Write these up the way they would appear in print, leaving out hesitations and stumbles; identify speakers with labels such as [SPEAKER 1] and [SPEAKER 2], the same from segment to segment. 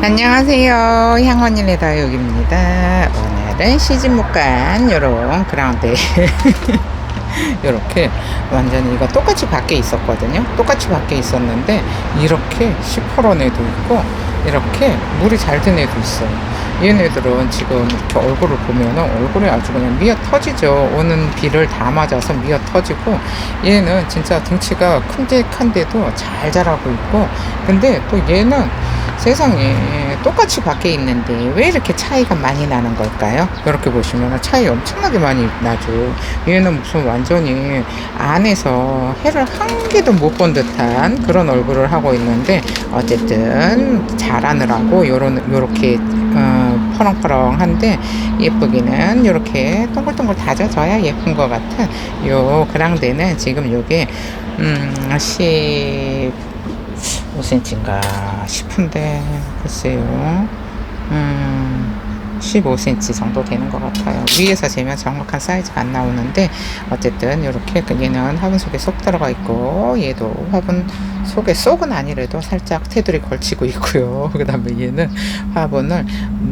[SPEAKER 1] 안녕하세요. 향원이 레다육입니다. 오늘은 시집 못 간 요런 그라운드 요렇게 완전히 이거 똑같이 밖에 있었거든요. 똑같이 밖에 있었는데 이렇게 시퍼런 애도 있고 이렇게 물이 잘 든 애도 있어요. 얘네들은 지금 이렇게 얼굴을 보면은 얼굴이 아주 그냥 미어 터지죠. 오는 비를 다 맞아서 미어 터지고, 얘는 진짜 등치가 큼직한데도 잘 자라고 있고, 근데 또 얘는 세상에 똑같이 밖에 있는데 왜 이렇게 차이가 많이 나는 걸까요? 이렇게 보시면 차이 엄청나게 많이 나죠. 얘는 무슨 완전히 안에서 해를 한 개도 못 본 듯한 그런 얼굴을 하고 있는데, 어쨌든 자라느라고 요렇게 퍼렁퍼렁한데, 예쁘기는 요렇게 동글동글 다져져야 예쁜 것 같은 요 그랑데는 지금 요게 15cm인가 싶은데, 글쎄요, 15cm 정도 되는 것 같아요. 위에서 재면 정확한 사이즈가 안 나오는데, 어쨌든 이렇게 얘는 화분 속에 쏙 들어가 있고, 얘도 화분 속에 쏙은 아니래도 살짝 테두리 걸치고 있고요. 그 다음에 얘는 화분을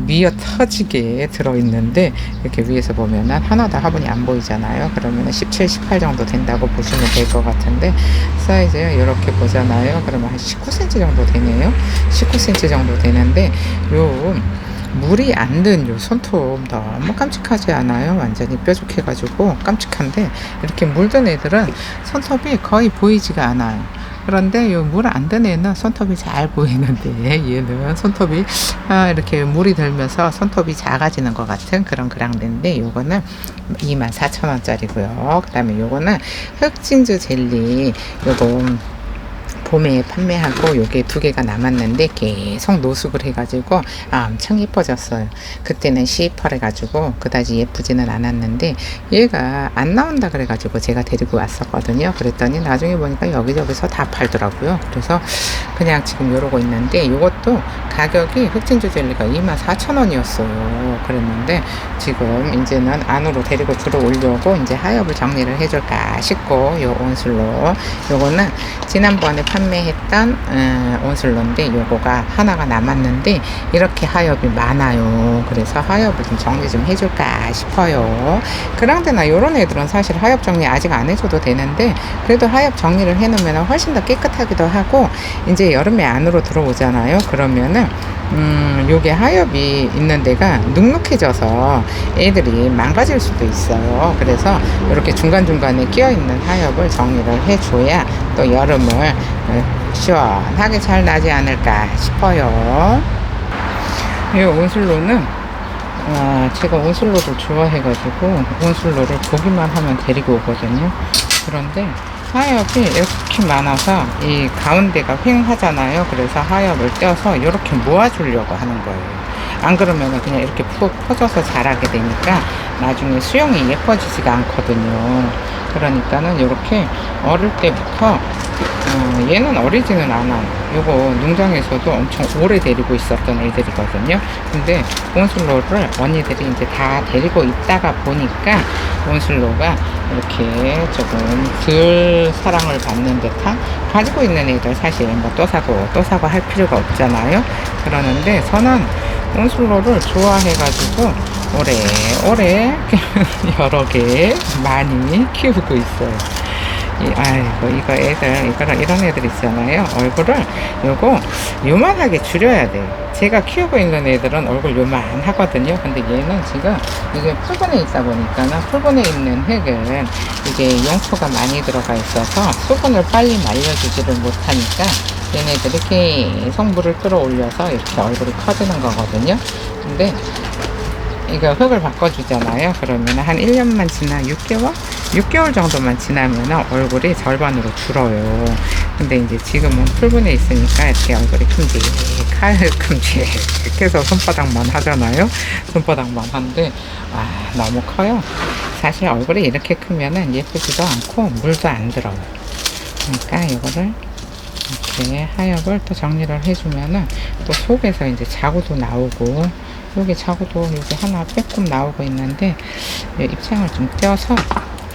[SPEAKER 1] 미어 터지게 들어있는데, 이렇게 위에서 보면은 하나도 화분이 안 보이잖아요. 그러면 17, 18 정도 된다고 보시면 될 것 같은데, 사이즈 이렇게 보잖아요. 그러면 한 19cm 정도 되네요. 19cm 정도 되는데, 요 물이 안 든 요 손톱 너무 깜찍하지 않아요? 완전히 뾰족해가지고 깜찍한데, 이렇게 물든 애들은 손톱이 거의 보이지가 않아요. 그런데 요 물 안 든 애는 손톱이 잘 보이는데, 얘는 손톱이 이렇게 물이 들면서 손톱이 작아지는 것 같은 그런 그랑데인데, 요거는 24,000원짜리고요. 그 다음에 요거는 흑진주 젤리, 요거 봄에 판매하고 요게 2개가 남았는데 계속 노숙을 해가지고 엄청 예뻐졌어요. 그때는 시퍼래 가지고 그다지 예쁘지는 않았는데, 얘가 안 나온다 그래가지고 제가 데리고 왔었거든요. 그랬더니 나중에 보니까 여기저기서 다 팔더라고요. 그래서 그냥 지금 이러고 있는데, 요것도 가격이 흑진주 젤리가 24,000원이었어요. 그랬는데 지금 이제는 안으로 데리고 들어오려고 이제 하엽을 정리를 해줄까 싶고, 요 온슬로 요거는 지난번에 판매했던 온슬로인데, 요거가 하나가 남았는데 이렇게 하엽이 많아요. 그래서 하엽을 좀 정리 좀 해줄까 싶어요. 그랑데나 요런 애들은 사실 하엽 정리 아직 안 해줘도 되는데, 그래도 하엽 정리를 해놓으면 훨씬 더 깨끗하기도 하고, 이제 여름에 안으로 들어오잖아요. 그러면은 요게 하엽이 있는 데가 눅눅해져서 애들이 망가질 수도 있어요. 그래서 이렇게 중간중간에 끼어있는 하엽을 정리를 해줘야 또 여름을 시원하게 잘 나지 않을까 싶어요. 이 온슬로는 제가 온슬로를 좋아해가지고 온슬로를 보기만 하면 데리고 오거든요. 그런데 하엽이 이렇게 많아서 이 가운데가 휑하잖아요. 그래서 하엽을 떼어서 이렇게 모아주려고 하는 거예요. 안 그러면 그냥 이렇게 푹 퍼져서 자라게 되니까 나중에 수영이 예뻐지지가 않거든요. 그러니까는 이렇게 어릴 때부터 얘는 어리지는 않아요. 요거 농장에서도 엄청 오래 데리고 있었던 애들이거든요. 근데 온슬로를 언니들이 이제 다 데리고 있다가 보니까 온슬로가 이렇게 조금 덜 사랑을 받는 듯한, 가지고 있는 애들 사실 뭐 또 사고 할 필요가 없잖아요. 그러는데 저는 온슬로를 좋아해가지고 오래 여러 개 많이 키우고 있어요. 아이고, 이거 애들, 이런 애들 있잖아요. 얼굴을 요거 요만하게 줄여야 돼요. 제가 키우고 있는 애들은 얼굴 요만하거든요. 근데 얘는 지금 이게 풀분에 있다 보니까, 풀분에 있는 흙은 이게 용토가 많이 들어가 있어서 수분을 빨리 말려주지를 못하니까 얘네들이 계속 물을 끌어올려서 이렇게 얼굴이 커지는 거거든요. 근데 이거 흙을 바꿔주잖아요. 그러면 한 1년만 지나 6개월 정도만 지나면 얼굴이 절반으로 줄어요. 근데 이제 지금은 풀분에 있으니까 이렇게 얼굴이 큼직해서 손바닥만 하잖아요. 손바닥만 한데 너무 커요. 사실 얼굴이 이렇게 크면은 예쁘지도 않고 물도 안 들어요. 그러니까 이거를 이렇게 하엽을 또 정리를 해주면은 또 속에서 이제 자구도 나오고, 여기 자구도 여기 하나 빼꼼 나오고 있는데, 입장을 좀 떼어서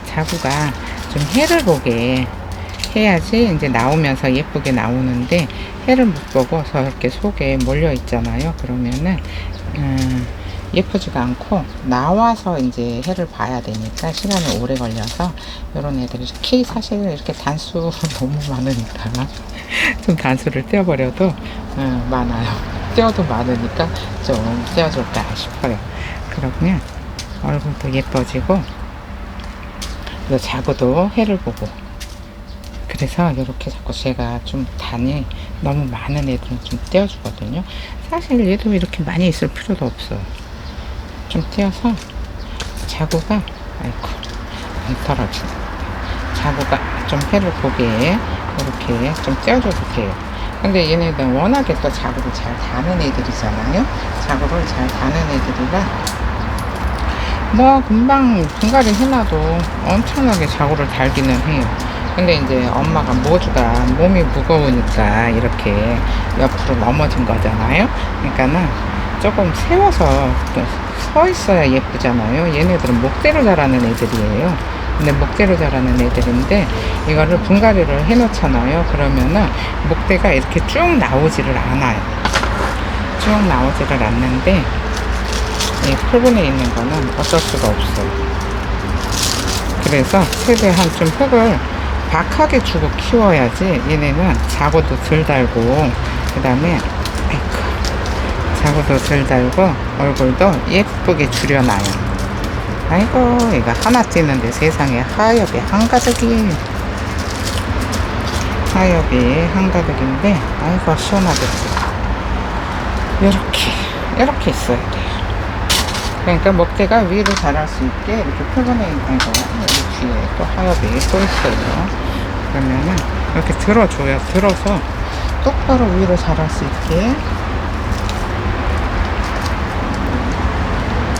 [SPEAKER 1] 자구가 좀 해를 보게 해야지 이제 나오면서 예쁘게 나오는데 해를 못 보고서 이렇게 속에 몰려 있잖아요. 그러면은 예쁘지가 않고 나와서 이제 해를 봐야 되니까 시간이 오래 걸려서 이런 애들이 키 사실 이렇게 단수 너무 많으니까 좀 단수를 떼어버려도 많아요. 떼어도 많으니까 좀 떼어줄까 싶어요. 그러면 얼굴도 예뻐지고 또 자구도 해를 보고 그래서 이렇게 자꾸 제가 좀 단이 너무 많은 애들은 좀 떼어주거든요. 사실 얘도 이렇게 많이 있을 필요도 없어요. 좀 떼어서 자구가 아이고 안 떨어지네. 자구가 좀 해를 보게 이렇게 좀 떼어줘도 돼요. 근데 얘네들은 워낙에 또 자구를 잘 다는 애들이잖아요. 자구를 잘 다는 애들이라 뭐 금방 분갈이 해놔도 엄청나게 자구를 달기는 해요. 근데 이제 엄마가 모주가 몸이 무거우니까 이렇게 옆으로 넘어진 거잖아요. 그러니까는 조금 세워서 서 있어야 예쁘잖아요. 얘네들은 목대로 자라는 애들이에요. 근데 목대로 자라는 애들인데 이거를 분갈이를 해 놓잖아요. 그러면은 목대가 이렇게 쭉 나오지를 않아요. 쭉 나오지를 않는데 이 풀분에 있는 거는 어쩔 수가 없어요. 그래서 최대한 좀 흙을 박하게 주고 키워야지 얘네는 자구도 덜 달고 그 다음에 자구도 덜 달고 얼굴도 예쁘게 줄여놔요. 아이고 이거 하나 찌는데 세상에 하엽이 한가득이에요. 하엽이 한가득인데 아이고 시원하겠지. 이렇게 있어야 돼요. 그러니까 목대가 위로 자랄 수 있게 이렇게 표본에 있는 거 여기 뒤에 또 하엽이 또 있어요. 그러면은 이렇게 들어줘요. 들어서 똑바로 위로 자랄 수 있게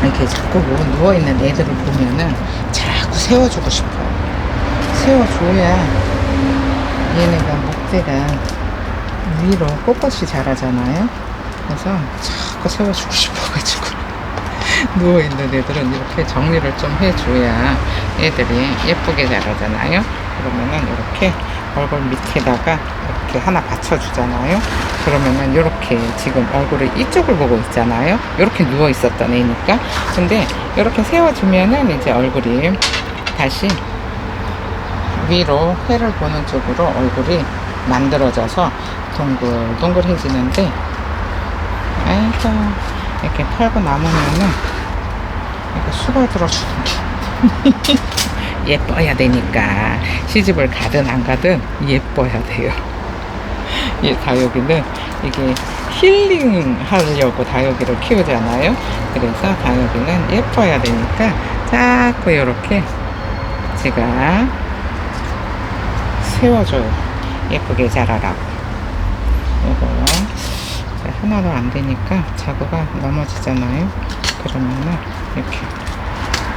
[SPEAKER 1] 이렇게 자꾸 누워있는 애들을 보면은 자꾸 세워주고 싶어요. 세워줘야 얘네가 목대가 위로 꼿꼿이 자라잖아요. 그래서 자꾸 세워주고 싶어가지고 누워있는 애들은 이렇게 정리를 좀 해줘야 애들이 예쁘게 자라잖아요. 그러면은 이렇게 얼굴 밑에다가 이렇게 하나 받쳐주잖아요. 그러면은 이렇게 지금 얼굴을 이쪽을 보고 있잖아요. 이렇게 누워 있었던 애니까. 근데 이렇게 세워주면은 이제 얼굴이 다시 위로 해를 보는 쪽으로 얼굴이 만들어져서 동글동글해지는데 아이고 이렇게 팔고 남으면은 이렇게 수발 들어주는 게 예뻐야 되니까 시집을 가든 안 가든 예뻐야 돼요. 이 다육이는 이게 힐링 하려고 다육이를 키우잖아요. 그래서 다육이는 예뻐야 되니까 자꾸 이렇게 제가 세워줘요. 예쁘게 자라라고. 이거 하나도 안 되니까 자구가 넘어지잖아요. 그러면은 이렇게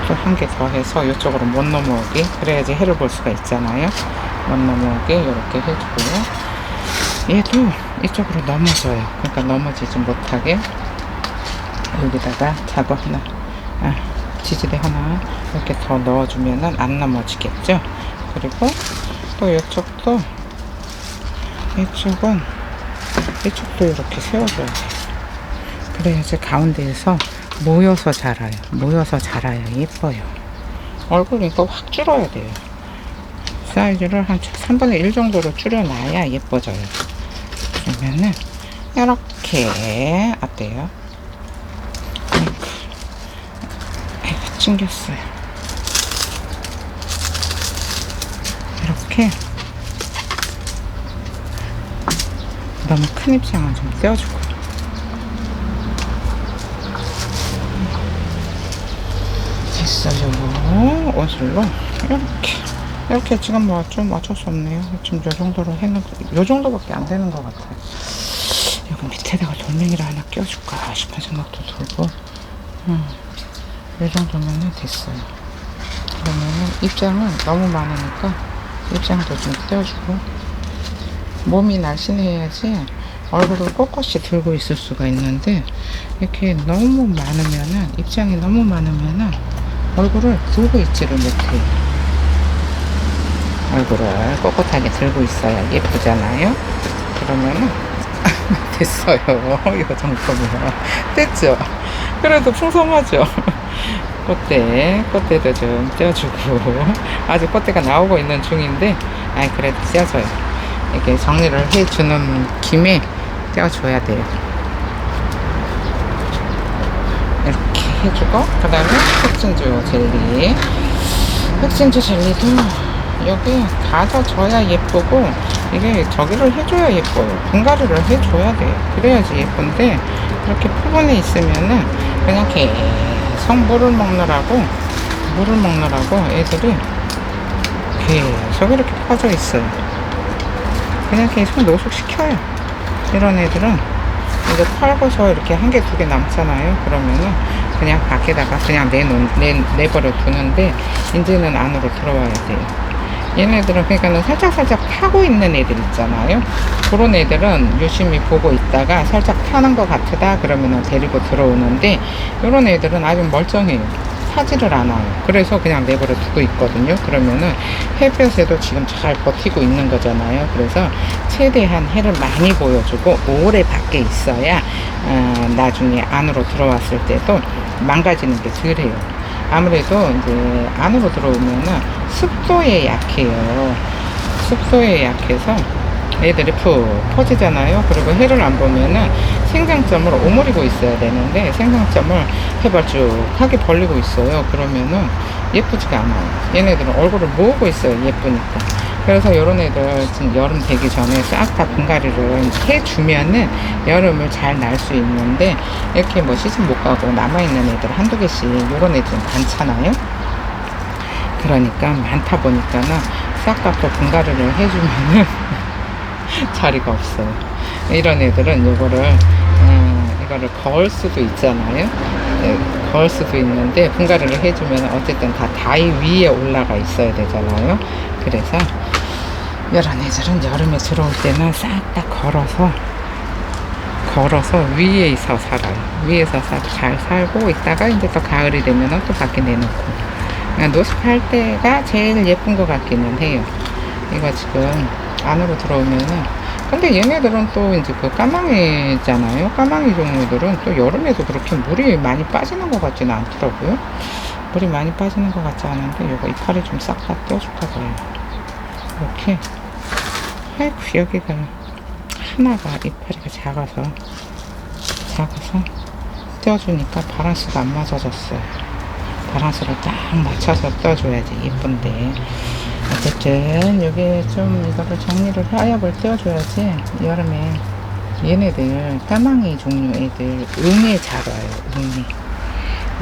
[SPEAKER 1] 또 한 개 더 해서 이쪽으로 못 넘어오게, 그래야지 해를 볼 수가 있잖아요. 못 넘어오게 이렇게 해주고요. 얘도 이쪽으로 넘어져요. 그러니까 넘어지지 못하게 여기다가 자구 하나, 지지대 하나 이렇게 더 넣어주면은 안 넘어지겠죠. 그리고 또 이쪽도, 이쪽도 이렇게 세워줘야 돼요. 그래야지 가운데에서 모여서 자라요. 모여서 자라야 예뻐요. 얼굴 이거 확 줄어야 돼요. 사이즈를 한 3분의 1 정도로 줄여놔야 예뻐져요. 그러면은 이렇게 어때요? 아이고 찡겼어요. 이렇게 너무 큰 입장은 좀 떼어주고, 됐어요. 옷을로 이렇게 지금 뭐 좀 어쩔 수 없네요. 지금 요 정도로 해놓고 요 정도밖에 안 되는 것 같아요. 여기 밑에다가 돌멩이를 하나 껴줄까 싶은 생각도 들고, 요 정도면은 됐어요. 그러면은 입장은 너무 많으니까 입장도 좀 떼어주고, 몸이 날씬해야지 얼굴을 꼿꼿이 들고 있을 수가 있는데 이렇게 너무 많으면은, 입장이 너무 많으면은 얼굴을 들고 있지를 못해요. 얼굴을 꼿꼿하게 들고 있어야 예쁘잖아요. 그러면은 됐어요. 이 정도면 됐죠. 그래도 풍성하죠. 꽃대도 좀 떼어주고 아직 꽃대가 나오고 있는 중인데 그래도 떼어줘요. 이렇게 정리를 해주는 김에 떼어줘야 돼요. 이렇게 해주고 그 다음에 흑진주 젤리도 여기 닫아줘야 예쁘고 이게 저기를 해줘야 예뻐요. 분갈이를 해줘야 돼요. 그래야지 예쁜데 이렇게 부분에 있으면은 그냥 계속 물을 먹느라고 애들이 계속 이렇게 퍼져 있어요. 그냥 계속 노숙시켜요. 이런 애들은 이제 털고서 이렇게 한 개, 두 개 남잖아요. 그러면은 그냥 밖에다가 그냥 내버려 두는데 이제는 안으로 들어와야 돼요. 얘네들은 그러니까는 살짝 타고 있는 애들 있잖아요. 그런 애들은 유심히 보고 있다가 살짝 타는 것 같으다 그러면은 데리고 들어오는데 이런 애들은 아주 멀쩡해요. 타지를 않아요. 그래서 그냥 내버려 두고 있거든요. 그러면은 햇볕에도 지금 잘 버티고 있는 거잖아요. 그래서 최대한 해를 많이 보여주고 오래 밖에 있어야 나중에 안으로 들어왔을 때도 망가지는 게 덜해요. 아무래도 이제 안으로 들어오면은 습도에 약해요. 습도에 약해서 애들이 푹 퍼지잖아요. 그리고 해를 안 보면은 생장점을 오므리고 있어야 되는데 생장점을 해발쭉하게 벌리고 있어요. 그러면은 예쁘지가 않아요. 얘네들은 얼굴을 모으고 있어요. 예쁘니까. 그래서 요런 애들 지금 여름 되기 전에 싹 다 분갈이를 해주면은 여름을 잘 날 수 있는데 이렇게 뭐 시집 못 가고 남아있는 애들 한두 개씩 요런 애들은 많잖아요. 그러니까 많다 보니까는 싹 다 또 분갈이를 해주면은 자리가 없어요. 이런 애들은 이거를 거울 수도 있잖아요. 거울 수도 있는데 분갈이를 해주면 어쨌든 다 다이 위에 올라가 있어야 되잖아요. 그래서 이런 애들은 여름에 들어올 때는 싹 다 걸어서 위에서 살아요. 위에서 잘 살고 있다가 이제 또 가을이 되면은 또 밖에 내놓고 노숙할 때가 제일 예쁜 것 같기는 해요. 이거 지금 안으로 들어오면은 근데 얘네들은 또 이제 그 까망이잖아요. 까망이 종류들은 또 여름에도 그렇게 물이 많이 빠지는 것 같지는 않더라고요. 물이 많이 빠지는 것 같지 않은데 요거 이파리 좀 싹 다 떼어줄까 봐요. 이렇게 아이고 여기가 하나가 이파리가 작아서 떼어주니까 바란스가 안 맞아졌어요. 바란스를 딱 맞춰서 떼어줘야지 예쁜데 어쨌든 여기 좀 이거를 정리를 하약을 떼어줘야지 여름에 얘네들 까망이 종류 애들 응에 잘 와요.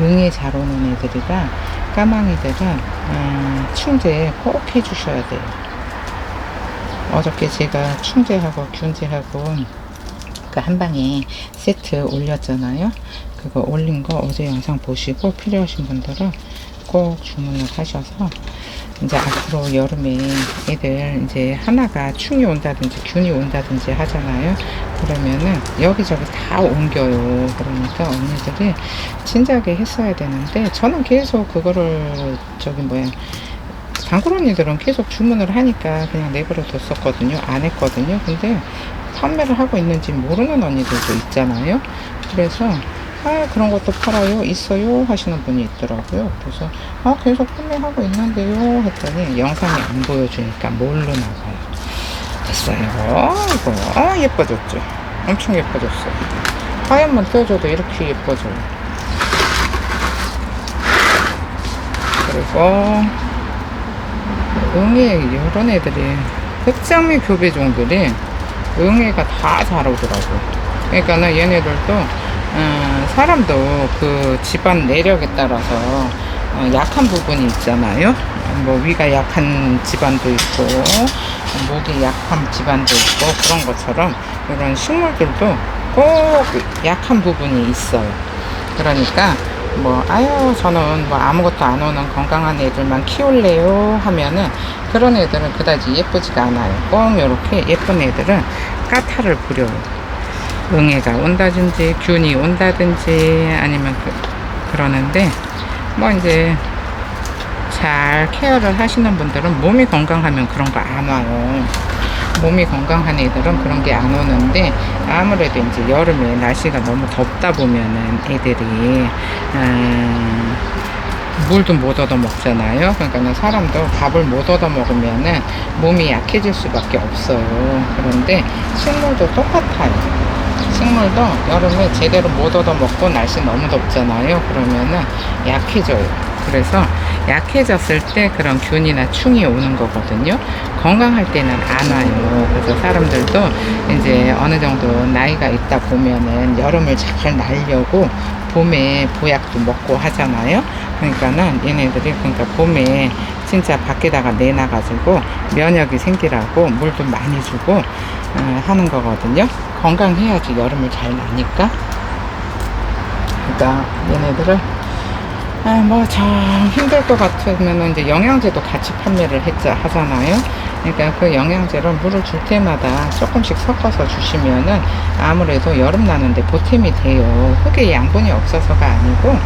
[SPEAKER 1] 응에 잘 오는 애들이라 까망이들은 충제 꼭 해주셔야 돼요. 어저께 제가 충제하고 균제하고 그 한방에 세트 올렸잖아요. 그거 올린 거 어제 영상 보시고 필요하신 분들은 꼭 주문을 하셔서 이제 앞으로 여름에 애들 이제 하나가 충이 온다든지 균이 온다든지 하잖아요. 그러면은 여기저기 다 옮겨요. 그러니까 언니들이 진작에 했어야 되는데 저는 계속 그거를 단골 언니들은 계속 주문을 하니까 그냥 내버려 뒀었거든요. 안 했거든요. 근데 판매를 하고 있는지 모르는 언니들도 있잖아요. 그래서 그런 것도 팔아요? 있어요? 하시는 분이 있더라고요. 그래서 계속 판매하고 있는데요 했더니 영상이 안 보여주니까 모르나 봐요. 됐어요. 이거 예뻐졌죠. 엄청 예뻐졌어요. 하얀만 떼어줘도 이렇게 예뻐져요. 그리고 응애 이런 애들이 흑장미 교배종들이 응애가 다 잘 오더라고요. 그러니까는 얘네들도 사람도 그 집안 내력에 따라서 약한 부분이 있잖아요. 뭐 위가 약한 집안도 있고 목이 약한 집안도 있고 그런 것처럼 이런 식물들도 꼭 약한 부분이 있어요. 그러니까 저는 아무것도 안 오는 건강한 애들만 키울래요 하면은 그런 애들은 그다지 예쁘지가 않아요. 꼭 이렇게 예쁜 애들은 까타를 부려요. 응애가 온다든지 균이 온다든지 아니면 그러는데 이제 잘 케어를 하시는 분들은 몸이 건강하면 그런 거 안 와요. 몸이 건강한 애들은 그런 게 안 오는데, 아무래도 이제 여름에 날씨가 너무 덥다 보면은 애들이 물도 못 얻어 먹잖아요. 그러니까 사람도 밥을 못 얻어 먹으면은 몸이 약해질 수밖에 없어요. 그런데 식물도 똑같아요. 식물도 여름에 제대로 못 얻어 먹고 날씨 너무 덥잖아요. 그러면은 약해져요. 그래서 약해졌을 때 그런 균이나 충이 오는 거거든요. 건강할 때는 안 와요. 그래서 사람들도 이제 어느 정도 나이가 있다 보면은 여름을 잘 날려고 봄에 보약도 먹고 하잖아요. 그러니까는 얘네들이 그러니까 봄에 진짜 밖에다가 내놔가지고 면역이 생기라고 물도 많이 주고 하는 거거든요. 건강해야지 여름을 잘 나니까. 그러니까 얘네들을 뭐 참 힘들 것 같으면 이제 영양제도 같이 판매를 하잖아요. 그러니까 그 영양제를 물을 줄 때마다 조금씩 섞어서 주시면은 아무래도 여름 나는데 보탬이 돼요. 흙에 양분이 없어서가 아니고,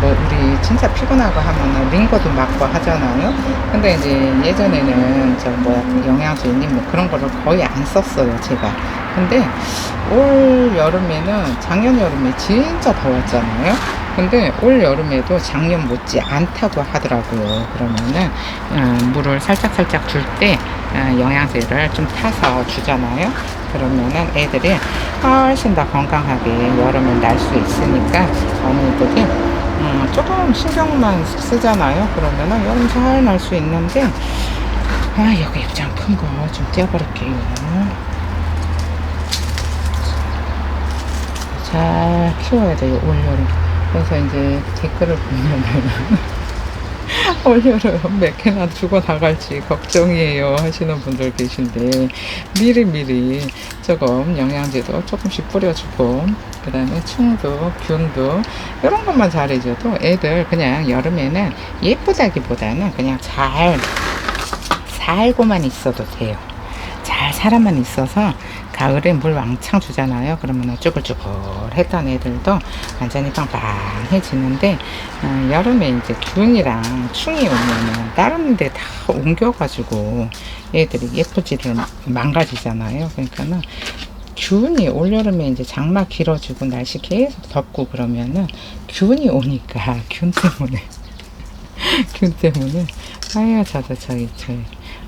[SPEAKER 1] 뭐 우리 진짜 피곤하고 하면은 링거도 맞고 하잖아요. 근데 이제 예전에는 저 뭐야 그 영양제니 뭐 그런 거를 거의 안 썼어요, 제가. 근데 올 여름에는 작년 여름에 진짜 더웠잖아요. 근데 올 여름에도 작년 못지 않다고 하더라고요. 그러면은 물을 살짝살짝 줄 때 영양제를 좀 타서 주잖아요. 그러면은 애들이 훨씬 더 건강하게 여름을 날 수 있으니까 어머니들이 조금 신경만 쓰잖아요. 그러면은 여름 잘 날 수 있는데, 여기 입장 큰 거 좀 떼어버릴게요. 잘 키워야 돼요, 올 여름. 그래서 이제 댓글을 보면은 올여름 몇 개나 주고 나갈지 걱정이에요 하시는 분들 계신데, 미리미리 조금 영양제도 조금씩 뿌려주고, 그 다음에 충도 균도 이런 것만 잘해줘도 애들 그냥 여름에는 예쁘다기보다는 그냥 잘 살고만 있어도 돼요. 잘 살아만 있어서 가을에 물 왕창 주잖아요. 그러면 쭈글쭈글했던 애들도 완전히 빵빵해지는데, 여름에 이제 균이랑 충이 오면은 다른 데 다 옮겨가지고 애들이 예쁘지를 망가지잖아요. 그러니까는 균이 올여름에 이제 장마 길어지고 날씨 계속 덥고 그러면은 균이 오니까 균 때문에 저도 저희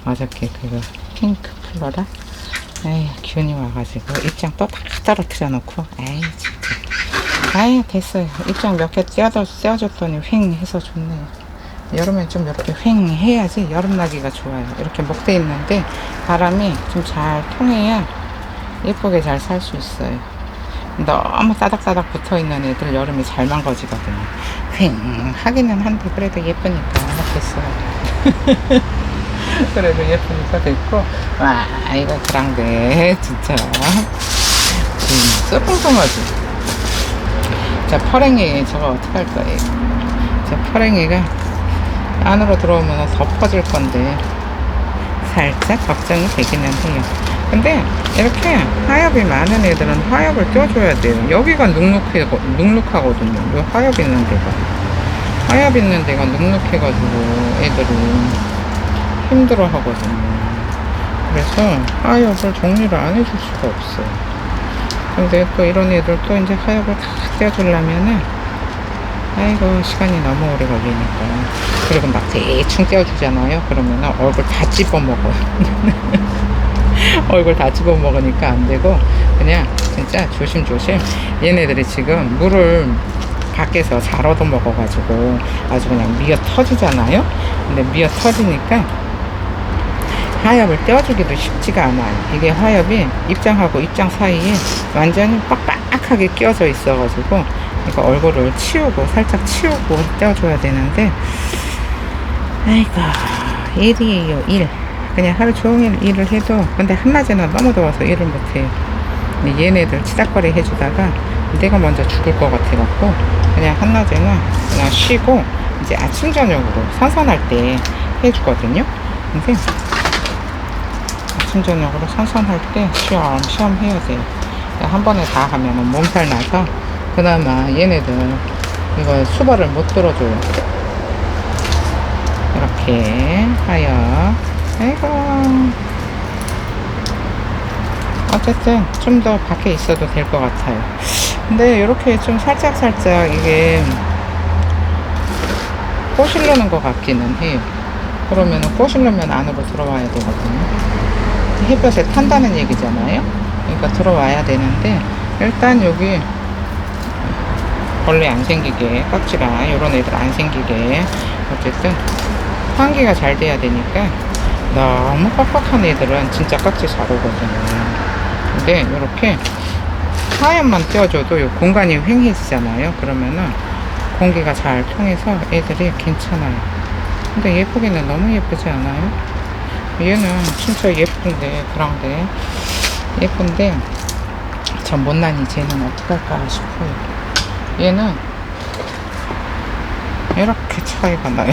[SPEAKER 1] 어저께 그거 핑크 플로라 균이 와가지고 입장 또 다 떨어뜨려 놓고, 진짜 됐어요. 입장 몇 개 떼어줬더니 휑 해서 좋네요. 여름엔 좀 이렇게 휑 해야지 여름 나기가 좋아요. 이렇게 목대 있는데 바람이 좀 잘 통해야 예쁘게 잘 살 수 있어요. 너무 따닥따닥 붙어있는 애들 여름에 잘 망가지거든요. 휑 하기는 한데 그래도 예쁘니까 됐어요. 그래도 예쁘니까 됐고, 이거 그랑데 진짜 쏘풍송하지. 자, 퍼랭이 저거 어떡할 거예요. 자, 퍼랭이가 안으로 들어오면 덮어질 건데 살짝 걱정이 되기는 해요. 근데 이렇게 하엽이 많은 애들은 하엽을 껴줘야 돼요. 여기가 눅눅하거든요. 요 하엽 있는 데가 눅눅해가지고 애들은 힘들어 하거든요. 그래서 하엽을 정리를 안 해줄 수가 없어요. 근데 또 이런 애들 또 이제 하엽을 다 떼어주려면은 시간이 너무 오래 걸리니까. 그리고 막 대충 떼어주잖아요. 그러면은 얼굴 다 찝어먹어요. 얼굴 다 찝어먹으니까 안 되고, 그냥 진짜 조심조심. 얘네들이 지금 물을 밖에서 잘 얻어먹어가지고 아주 그냥 미어 터지잖아요. 근데 미어 터지니까 하엽을 떼어주기도 쉽지가 않아요. 이게 하엽이 입장하고 입장 사이에 완전히 빡빡하게 끼어져 있어가지고, 이거 얼굴을 살짝 치우고 떼어줘야 되는데, 일이에요, 일. 그냥 하루 종일 일을 해도, 근데 한낮에는 너무 더워서 일을 못해요. 얘네들 치닥거리 해주다가 내가 먼저 죽을 것 같아갖고, 그냥 한낮에는 그냥 쉬고, 이제 아침, 저녁으로 선선할 때 해주거든요. 근데 아침, 저녁으로 선선할 때 시험시험 해야 돼요. 한 번에 다 하면은 몸살 나서, 그나마 얘네들 이거 수발을 못 들어줘요. 이렇게 하여. 아이고. 어쨌든 좀 더 밖에 있어도 될 것 같아요. 근데 이렇게 좀 살짝살짝 이게 꼬실르는 것 같기는 해요. 그러면은 꼬실르면 안으로 들어와야 되거든요. 햇볕에 탄다는 얘기잖아요. 그러니까 들어와야 되는데, 일단 여기 벌레 안 생기게, 깍지가 이런 애들 안 생기게, 어쨌든 환기가 잘 돼야 되니까. 너무 빡빡한 애들은 진짜 깍지 잘 오거든요. 근데 이렇게 하얀만 떼어줘도 이 공간이 휑해지잖아요. 그러면은 공기가 잘 통해서 애들이 괜찮아요. 근데 예쁘기는 너무 예쁘지 않아요? 얘는 진짜 예쁜데, 그런데 예쁜데 저 못난이 쟤는 어떡할까 싶어요. 얘는 이렇게 차이가 나요.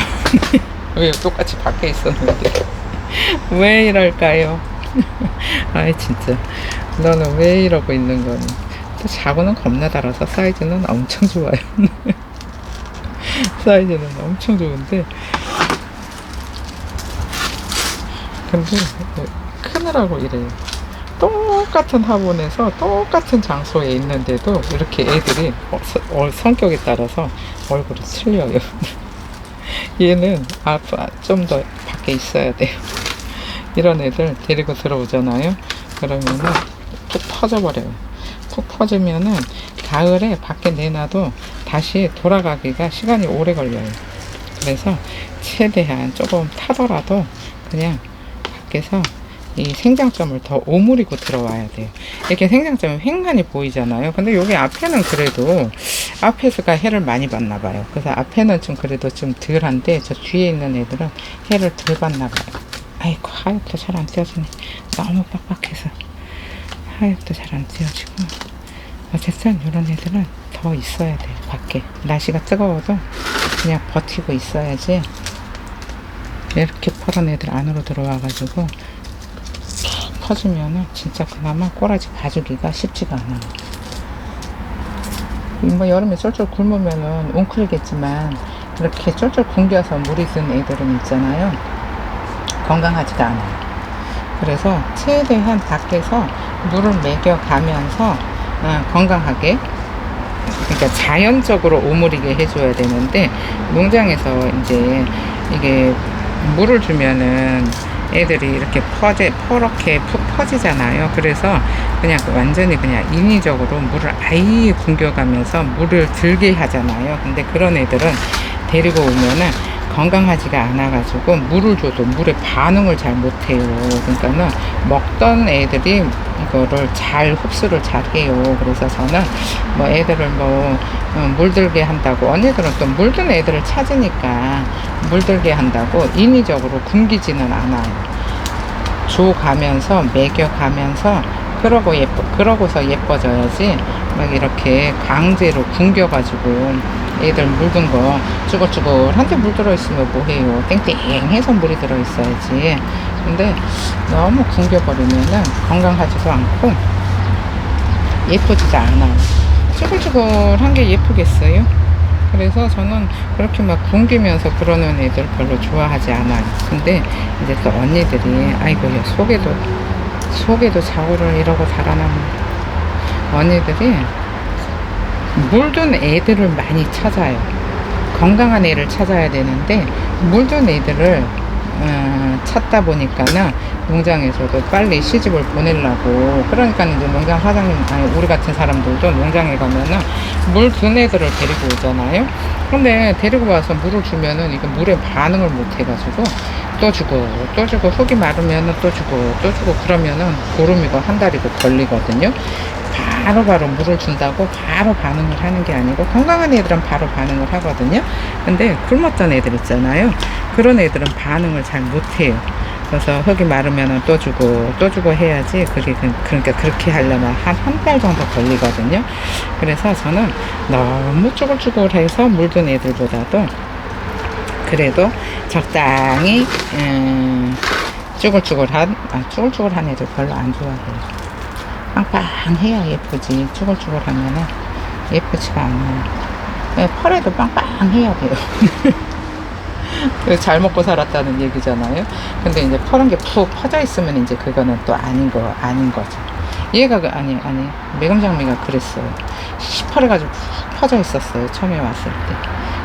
[SPEAKER 1] 왜 똑같이 밖에 있었는데 왜 이럴까요? 아이 진짜 너는 왜 이러고 있는 거니. 또 자고는 겁나 달아서 사이즈는 엄청 좋아요. 사이즈는 엄청 좋은데, 근데 크느라고 이래요. 똑같은 화분에서 똑같은 장소에 있는데도 이렇게 애들이 성격에 따라서 얼굴이 틀려요. 얘는 좀 더 밖에 있어야 돼요. 이런 애들 데리고 들어오잖아요. 그러면은 푹 퍼져버려요. 푹 퍼지면은 가을에 밖에 내놔도 다시 돌아가기가 시간이 오래 걸려요. 그래서 최대한 조금 타더라도 그냥 밖에서 이 생장점을 더 오므리고 들어와야 돼요. 이렇게 생장점이 횡간히 보이잖아요. 근데 여기 앞에는 그래도 앞에서가 해를 많이 받나 봐요. 그래서 앞에는 좀 그래도 좀 덜한데 저 뒤에 있는 애들은 해를 덜 받나 봐요. 아이고, 하얗도 잘 안 띄어지네. 너무 빡빡해서 하얗도 잘 안 띄어지고. 어쨌든 이런 애들은 더 있어야 돼요. 밖에 날씨가 뜨거워도 그냥 버티고 있어야지. 이렇게 퍼런 애들 안으로 들어와가지고 퍼지면은 진짜 그나마 꼬라지 봐주기가 쉽지가 않아요. 뭐 여름에 쫄쫄 굶으면은 웅크리겠지만 이렇게 쫄쫄 굶겨서 물이 든 애들은 있잖아요. 건강하지가 않아요. 그래서 최대한 밖에서 물을 먹여가면서 건강하게, 그러니까 자연적으로 오므리게 해줘야 되는데, 농장에서 이제 이게 물을 주면은 애들이 이렇게 퍼렇게 푹 퍼지잖아요. 그래서 그냥 완전히 그냥 인위적으로 물을 아예 굶겨가면서 물을 들게 하잖아요. 근데 그런 애들은 데리고 오면은 건강하지가 않아가지고 물을 줘도 물에 반응을 잘 못해요. 그러니까는 먹던 애들이 이거를 잘 흡수를 잘 해요. 그래서 저는 뭐 애들을 물들게 한다고, 언니들은 또 물든 애들을 찾으니까 물들게 한다고 인위적으로 굶기지는 않아요. 줘가면서 먹여가면서 그러고서 예뻐져야지 막 이렇게 강제로 굶겨가지고 애들 물든 거 쭈글쭈글한테 물 들어있으면 뭐해요. 땡땡해서 물이 들어있어야지. 근데 너무 굶겨버리면은 건강하지도 않고 예쁘지도 않아요. 쭈글쭈글한 게 예쁘겠어요? 그래서 저는 그렇게 막 굶기면서 그러는 애들 별로 좋아하지 않아요. 근데 이제 또 언니들이 아이고 속에도 자고를 이러고 달아납니다. 언니들이 물든 애들을 많이 찾아요. 건강한 애를 찾아야 되는데 물든 애들을 찾다 보니까는 농장에서도 빨리 시집을 보내려고, 그러니까 이제 농장 사장님, 아니 우리 같은 사람들도 농장에 가면은 물 든 애들을 데리고 오잖아요. 근데 데리고 와서 물을 주면은 이게 물에 반응을 못 해가지고 또 주고 속이 마르면은 또 주고 그러면은 보름이고 한 달이고 걸리거든요. 바로 물을 준다고 바로 반응을 하는 게 아니고, 건강한 애들은 바로 반응을 하거든요. 근데 굶었던 애들 있잖아요. 그런 애들은 반응을 잘 못해요. 그래서 흙이 마르면은 또 주고 해야지. 그러니까 그렇게 하려면 한 달 정도 걸리거든요. 그래서 저는 너무 쭈글쭈글해서 물든 애들보다도 그래도 적당히 쭈글쭈글한 애들 별로 안 좋아해요. 빵빵해야 예쁘지. 쭈글쭈글하면은 예쁘지가 않아요. 펄에도 빵빵해야 돼요. 잘 먹고 살았다는 얘기잖아요. 근데 이제 파란 게 푹 퍼져 있으면 이제 그거는 또 아닌 거죠. 얘가 아니 매금장미가 그랬어요. 시퍼래가지고 푹 퍼져 있었어요. 처음에 왔을 때.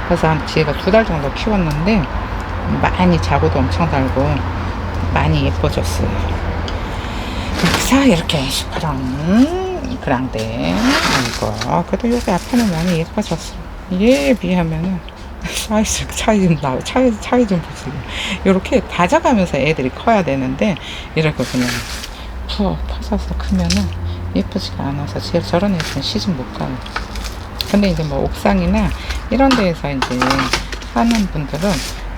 [SPEAKER 1] 그래서 한 뒤에가 2달 정도 키웠는데 많이 자고도 엄청 달고 많이 예뻐졌어요. 그래서 이렇게 시퍼런 그랑데. 아이고 그래도 여기 앞에는 많이 예뻐졌어요. 얘에 비하면은 사이즈 차이 좀 보세요. 이렇게 다져가면서 애들이 커야 되는데 이렇게 그냥 퍼져서 크면은 예쁘지가 않아서 저런 애들은 시집 못 가요. 근데 이제 뭐 옥상이나 이런 데에서 이제 사는 분들은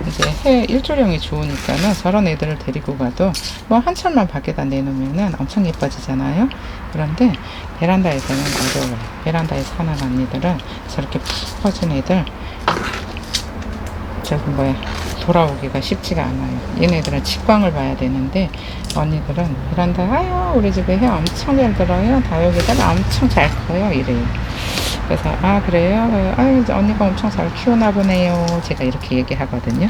[SPEAKER 1] 이제 일조량이 좋으니까는 저런 애들을 데리고 가도 뭐 한철만 밖에다 내놓으면은 엄청 예뻐지잖아요. 그런데 베란다에서는 어려워요. 베란다에 사는 언니들은 저렇게 푹 퍼진 애들 저기 돌아오기가 쉽지가 않아요. 얘네들은 직광을 봐야 되는데 언니들은 베란다 아유 우리 집에 해 엄청 잘 들어요. 다육이들 엄청 잘 커요 이래요. 그래서 그래요? 아유 언니가 엄청 잘 키우나 보네요. 제가 이렇게 얘기하거든요.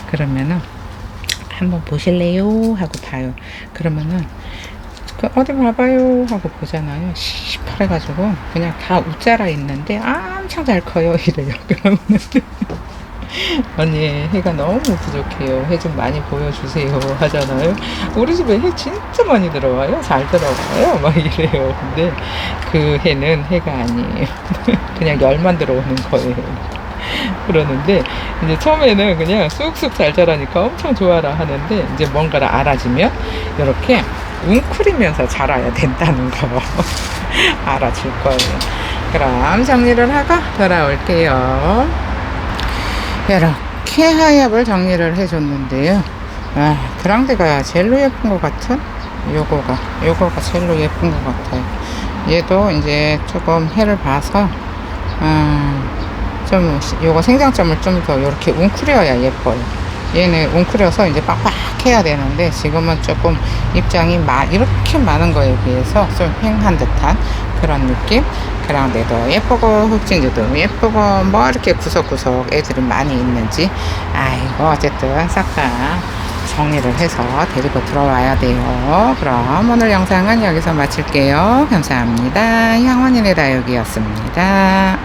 [SPEAKER 1] 그러면은 한번 보실래요? 하고 봐요. 그러면은 어디 봐봐요 하고 보잖아요. 시퍼래가지고 그냥 다 웃자라 있는데 엄청 잘 커요 이래요. 그러면은 언니 해가 너무 부족해요. 해 좀 많이 보여주세요 하잖아요. 우리 집에 해 진짜 많이 들어와요. 잘 들어와요. 막 이래요. 근데 그 해는 해가 아니에요. 그냥 열만 들어오는 거예요. 그러는데 이제 처음에는 그냥 쑥쑥 잘 자라니까 엄청 좋아라 하는데 이제 뭔가를 알아주면 이렇게 웅크리면서 자라야 된다는 거 알아줄 거예요. 그럼 정리를 하고 돌아올게요. 이렇게 하엽을 정리를 해줬는데요. 그랑데가 제일로 예쁜 것 같은 요거가 제일로 예쁜 것 같아요. 얘도 이제 조금 해를 봐서 좀 요거 생장점을 좀 더 이렇게 웅크려야 예뻐요. 얘는 웅크려서 이제 빡빡해야 되는데 지금은 조금 입장이 이렇게 많은 거에 비해서 좀 휑한 듯한 그런 느낌. 그랑데도 예쁘고 흑진주도 예쁘고 뭐 이렇게 구석구석 애들이 많이 있는지 아이고 어쨌든 싹 다 정리를 해서 데리고 들어와야 돼요. 그럼 오늘 영상은 여기서 마칠게요. 감사합니다. 향원이네 다육이었습니다.